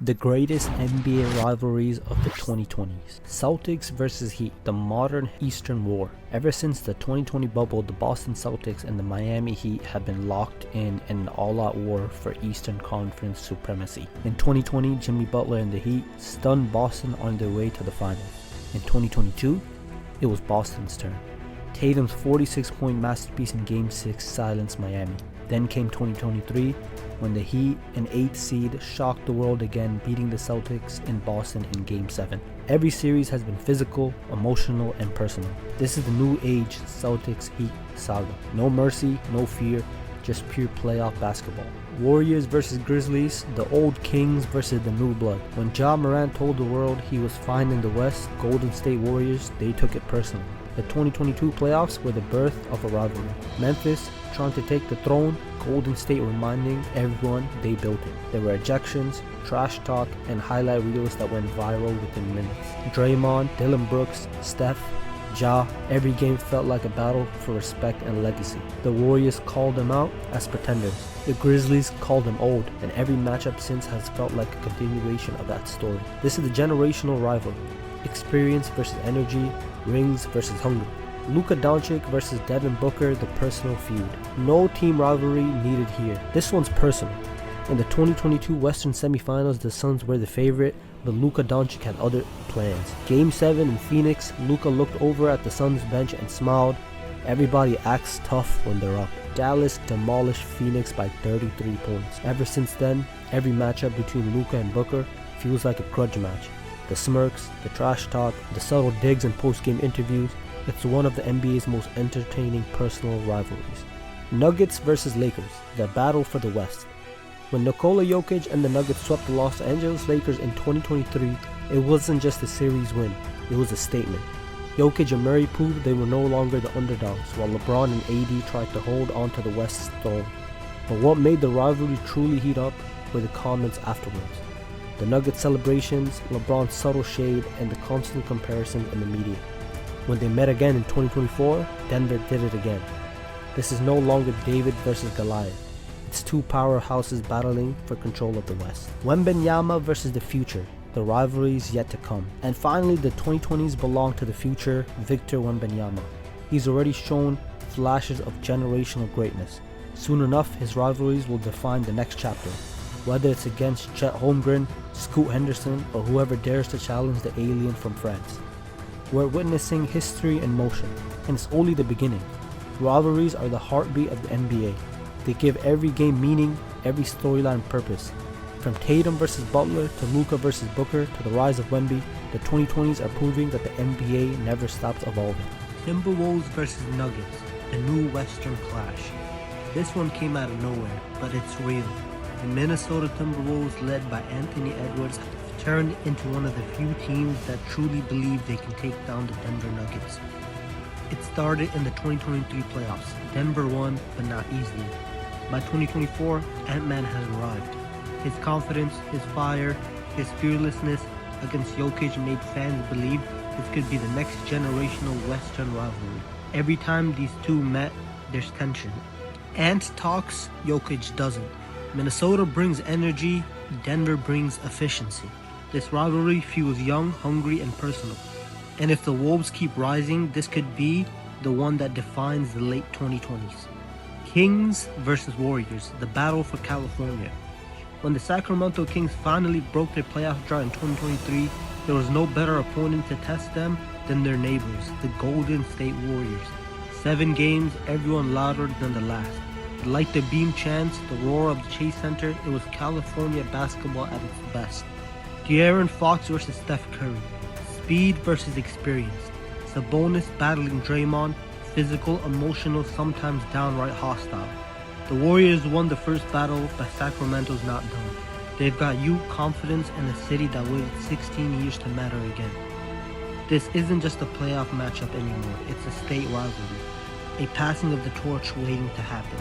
The greatest NBA rivalries of the 2020s. Celtics versus Heat, the modern Eastern War. Ever since the 2020 bubble, the Boston Celtics and the Miami Heat have been locked in an all-out war for Eastern Conference supremacy. In 2020, Jimmy Butler and the Heat stunned Boston on their way to the finals. In 2022, it was Boston's turn. Tatum's 46-point masterpiece in Game 6 silenced Miami. Then came 2023, when the Heat, an 8th seed, shocked the world again, beating the Celtics in Boston in Game 7. Every series has been physical, emotional, and personal. This is the new age Celtics-Heat saga. No mercy, no fear, just pure playoff basketball. Warriors versus Grizzlies, the old Kings versus the new blood. When Ja Morant told the world he was fine in the West, Golden State Warriors, they took it personally. The 2022 playoffs were the birth of a rivalry. Memphis trying to take the throne, Golden State reminding everyone they built it. There were ejections, trash talk, and highlight reels that went viral within minutes. Draymond, Dillon Brooks, Steph, Ja, every game felt like a battle for respect and legacy. The Warriors called them out as pretenders. The Grizzlies called them old, and every matchup since has felt like a continuation of that story. This is the generational rivalry. Experience versus energy, rings versus hunger. Luka Doncic versus Devin Booker, the personal feud. No team rivalry needed here. This one's personal. In the 2022 Western semifinals, the Suns were the favorite, but Luka Doncic had other plans. Game 7 in Phoenix, Luka looked over at the Suns bench and smiled. Everybody acts tough when they're up. Dallas demolished Phoenix by 33 points. Ever since then, every matchup between Luka and Booker feels like a grudge match. The smirks, the trash talk, the subtle digs and post-game interviews, it's one of the NBA's most entertaining personal rivalries. Nuggets versus Lakers, the battle for the West. When Nikola Jokic and the Nuggets swept the Los Angeles Lakers in 2023, it wasn't just a series win, it was a statement. Jokic and Murray proved they were no longer the underdogs, while LeBron and AD tried to hold on to the West's throne. But what made the rivalry truly heat up were the comments afterwards. The Nuggets celebrations, LeBron's subtle shade, and the constant comparisons in the media. When they met again in 2024, Denver did it again. This is no longer David versus Goliath. It's two powerhouses battling for control of the West. Wembanyama versus the future. The rivalry is yet to come. And finally, the 2020s belong to the future, Victor Wembanyama. He's already shown flashes of generational greatness. Soon enough, his rivalries will define the next chapter. Whether it's against Chet Holmgren, Scoot Henderson, or whoever dares to challenge the alien from France. We're witnessing history in motion, and it's only the beginning. Rivalries are the heartbeat of the NBA. They give every game meaning, every storyline purpose. From Tatum versus Butler to Luka versus Booker to the rise of Wemby, the 2020s are proving that the NBA never stops evolving. Timberwolves versus Nuggets, the new Western clash. This one came out of nowhere, but it's real. The Minnesota Timberwolves, led by Anthony Edwards, have turned into one of the few teams that truly believe they can take down the Denver Nuggets. It started in the 2023 playoffs. Denver won, but not easily. By 2024, Ant-Man has arrived. His confidence, his fire, his fearlessness against Jokic made fans believe this could be the next generational Western rivalry. Every time these two met, there's tension. Ant talks, Jokic doesn't. Minnesota brings energy, Denver brings efficiency. This rivalry feels young, hungry, and personal. And if the Wolves keep rising, this could be the one that defines the late 2020s. Kings versus Warriors, the battle for California. When the Sacramento Kings finally broke their playoff drought in 2023, there was no better opponent to test them than their neighbors, the Golden State Warriors. 7 games, everyone louder than the last. Like the beam chants, the roar of the Chase Center, it was California basketball at its best. De'Aaron Fox versus Steph Curry. Speed versus experience. Sabonis battling Draymond. Physical, emotional, sometimes downright hostile. The Warriors won the first battle, but Sacramento's not done. They've got youth, confidence, and a city that waited 16 years to matter again. This isn't just a playoff matchup anymore, it's a state rivalry. A passing of the torch waiting to happen.